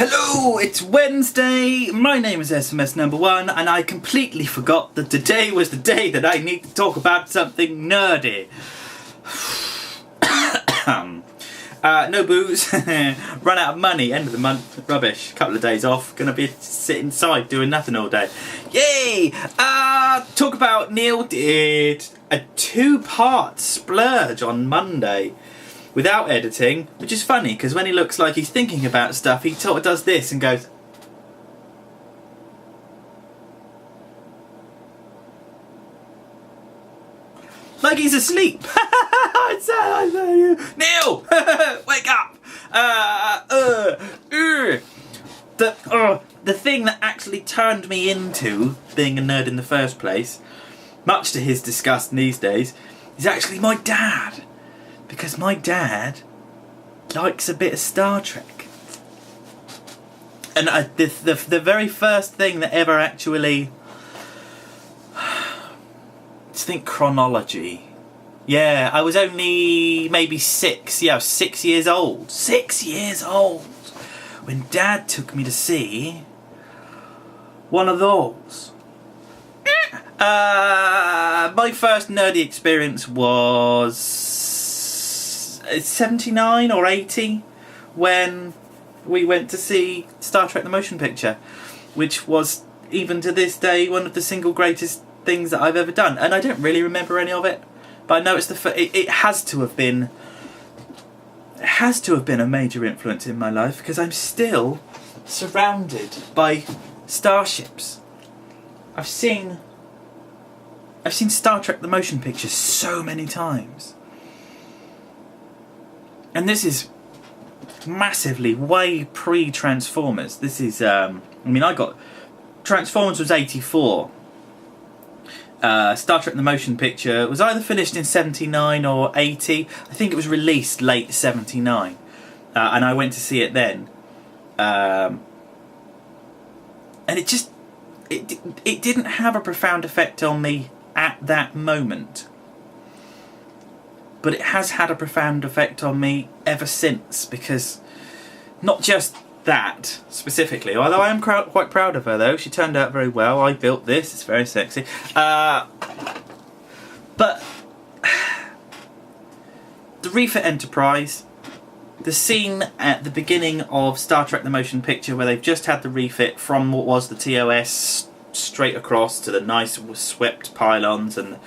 Hello, it's Wednesday. My name is SMS number 1, and I completely forgot that today was the day that I need to talk about something nerdy. No booze, run out of money, end of the month, rubbish, couple of days off, gonna be sitting inside doing nothing all day. Yay! Talk about Neil did a 2-part splurge on Monday without editing, which is funny because when he looks like he's thinking about stuff, he sort of does this and goes, like he's asleep. Neil, wake up! The thing that actually turned me into being a nerd in the first place, much to his disgust these days, is actually my dad. Because my dad likes a bit of Star Trek. And the very first thing that ever actually... Let's think chronology. Yeah, I was only maybe 6. Yeah, I was 6 years old. 6 years old! When Dad took me to see one of those. My first nerdy experience was 79 or 80 when we went to see Star Trek the Motion Picture, which was, even to this day, one of the single greatest things that I've ever done. And I don't really remember any of it, but I know it's it has to have been a major influence in my life, because I'm still surrounded by starships. I've seen Star Trek the Motion Picture so many times. And this is massively way pre-Transformers. This is, I got... Transformers was 84. Star Trek the Motion Picture was either finished in 79 or 80. I think it was released late 79. And I went to see it then. And it just... It didn't have a profound effect on me at that moment. But it has had a profound effect on me ever since, because not just that specifically, although I am quite proud of her though, she turned out very well. I built this, it's very sexy. But the refit Enterprise, the scene at the beginning of Star Trek the Motion Picture where they've just had the refit from what was the TOS straight across to the nice swept pylons, and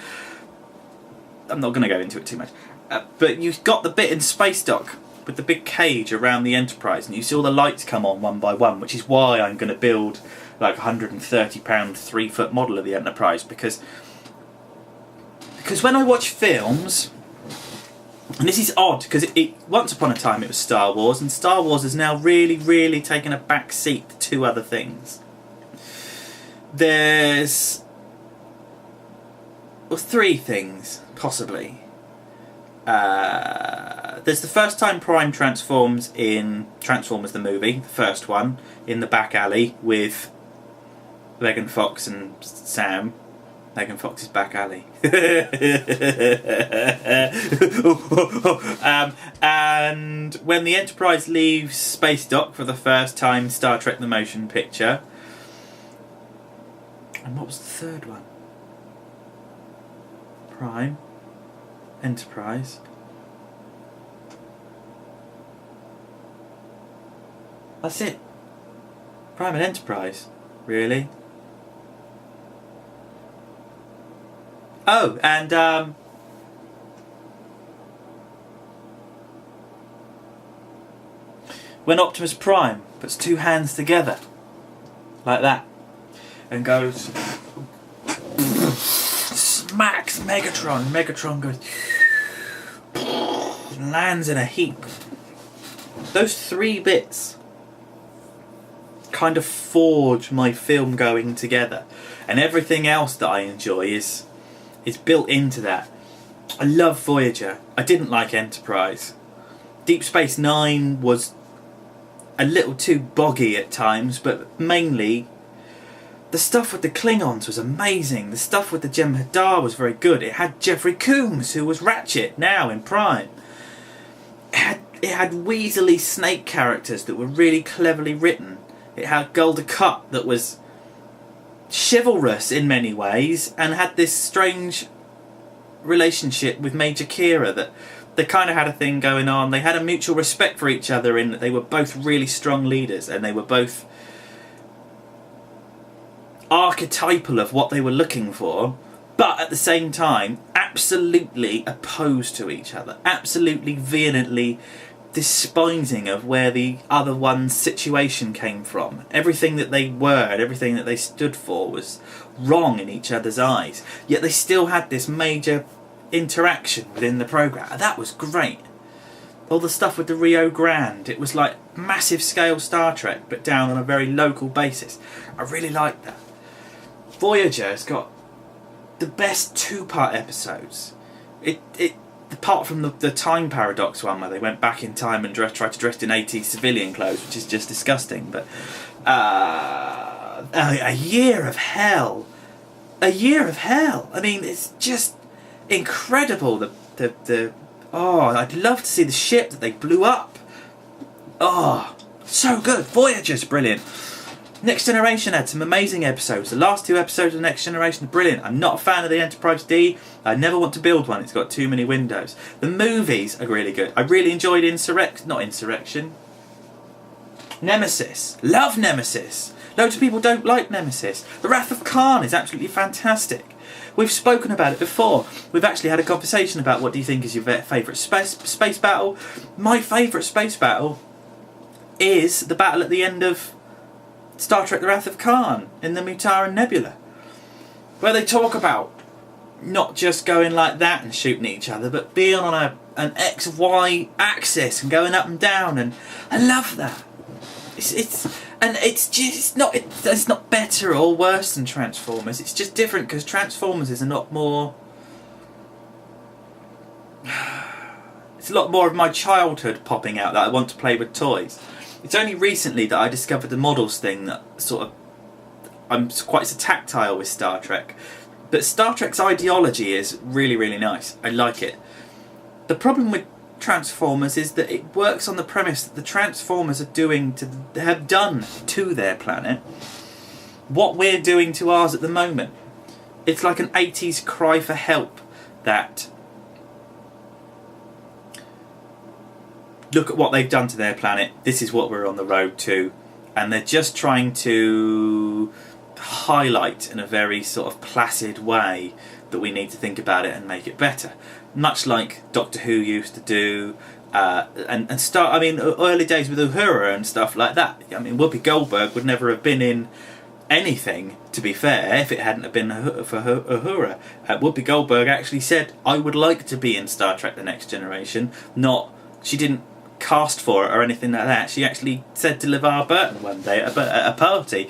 I'm not going to go into it too much. But you've got the bit in Space Dock with the big cage around the Enterprise, and you see all the lights come on one by one, which is why I'm going to build like £130 3-foot model of the Enterprise, because when I watch films, and this is odd because it once upon a time it was Star Wars, and Star Wars has now really taken a back seat to 2 other things. There's 3 things possibly. There's the first time Prime transforms in Transformers the movie, the first one, in the back alley with Megan Fox and Sam. Megan Fox's back alley. And when the Enterprise leaves Space Dock for the first time, Star Trek the Motion Picture. And what was the third one? Prime. Enterprise. That's it. Prime and Enterprise. Really? Oh, and when Optimus Prime puts 2 hands together like that and goes smacks Megatron. Megatron goes and lands in a heap. Those 3 bits kind of forge my film going together, and everything else that I enjoy is built into that. I love Voyager. I didn't like Enterprise. Deep Space Nine was a little too boggy at times, but mainly the stuff with the Klingons was amazing. The stuff with the Jem'Hadar was very good. It had Jeffrey Combs, who was Ratchet now in Prime. It had weaselly snake characters that were really cleverly written. It had Gul Dukat that was chivalrous in many ways and had this strange relationship with Major Kira that they kind of had a thing going on. They had a mutual respect for each other in that they were both really strong leaders and they were both archetypal of what they were looking for, but at the same time absolutely opposed to each other, absolutely vehemently despising of where the other one's situation came from. Everything that they were and everything that they stood for was wrong in each other's eyes, yet they still had this major interaction within the programme, and that was great. All the stuff with the Rio Grande, it was like massive scale Star Trek but down on a very local basis. I really liked that. Voyager has got the best 2-part episodes. It apart from the time paradox one where they went back in time and tried to dress in 80s civilian clothes, which is just disgusting, but a year of hell. I mean, it's just incredible. I'd love to see the ship that they blew up. Oh, so good. Voyager's brilliant. Next Generation had some amazing episodes. The last 2 episodes of Next Generation are brilliant. I'm not a fan of the Enterprise D. I never want to build one. It's got too many windows. The movies are really good. I really enjoyed Nemesis. Love Nemesis. Loads of people don't like Nemesis. The Wrath of Khan is absolutely fantastic. We've spoken about it before. We've actually had a conversation about what do you think is your favourite space battle. My favourite space battle is the battle at the end of Star Trek The Wrath of Khan in the Mutaran Nebula, where they talk about not just going like that and shooting at each other, but being on an XY axis and going up and down, and I love that. It's not better or worse than Transformers. It's just different because Transformers is a lot more. It's a lot more of my childhood popping out that I want to play with toys. It's only recently that I discovered the models thing that sort of I'm quite so tactile with Star Trek. But Star Trek's ideology is really, really nice. I like it. The problem with Transformers is that it works on the premise that the Transformers have done to their planet what we're doing to ours at the moment. It's like an 80s cry for help that look at what they've done to their planet, this is what we're on the road to, and they're just trying to highlight in a very sort of placid way that we need to think about it and make it better. Much like Doctor Who used to do, and start. I mean, early days with Uhura and stuff like that. I mean, Whoopi Goldberg would never have been in anything, to be fair, if it hadn't have been for Uhura. Whoopi Goldberg actually said, "I would like to be in Star Trek: The Next Generation." She didn't cast for it or anything like that. She actually said to LeVar Burton one day at a party,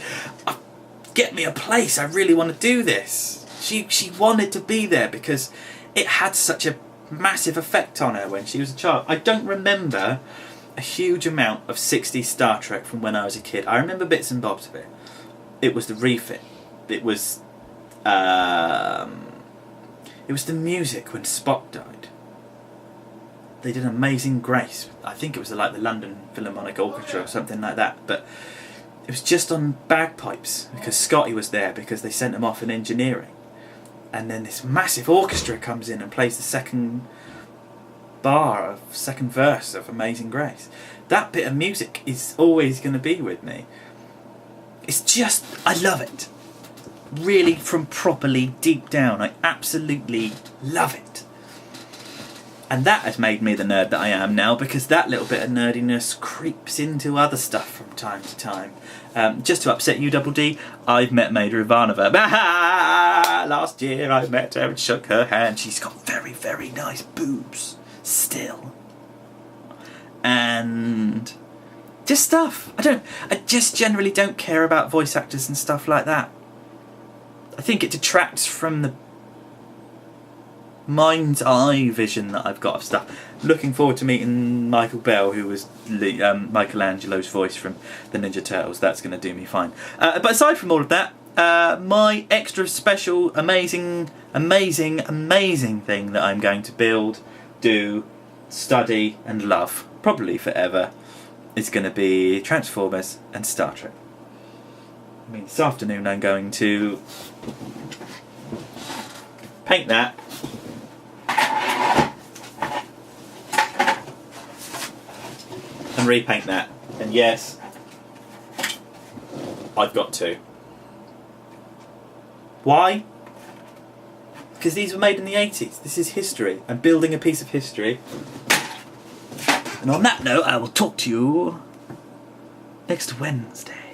"Get me a place. I really want to do this." She wanted to be there because it had such a massive effect on her when she was a child. I don't remember a huge amount of 60s Star Trek from when I was a kid. I remember bits and bobs of it. It was the refit. It was the music when Spock died. They did Amazing Grace. I think it was like the London Philharmonic Orchestra or something like that. But it was just on bagpipes because Scotty was there because they sent him off in engineering. And then this massive orchestra comes in and plays the second verse of Amazing Grace. That bit of music is always going to be with me. It's just, I love it. Really, from properly deep down, I absolutely love it. And that has made me the nerd that I am now, because that little bit of nerdiness creeps into other stuff from time to time. Just to upset you, Double D, I've met Maida Ivanova. Last year I met her and shook her hand. She's got very, very nice boobs still. And just stuff. I just generally don't care about voice actors and stuff like that. I think it detracts from the mind's eye vision that I've got of stuff. Looking forward to meeting Michael Bell, who was Michelangelo's voice from the Ninja Turtles. That's going to do me fine. But aside from all of that, my extra special, amazing thing that I'm going to build, do, study and love probably forever, is going to be Transformers and Star Trek. I mean, this afternoon I'm going to paint that. And repaint that. And yes, I've got to. Why? Because these were made in the 80s. This is history. I'm building a piece of history. And on that note, I will talk to you next Wednesday.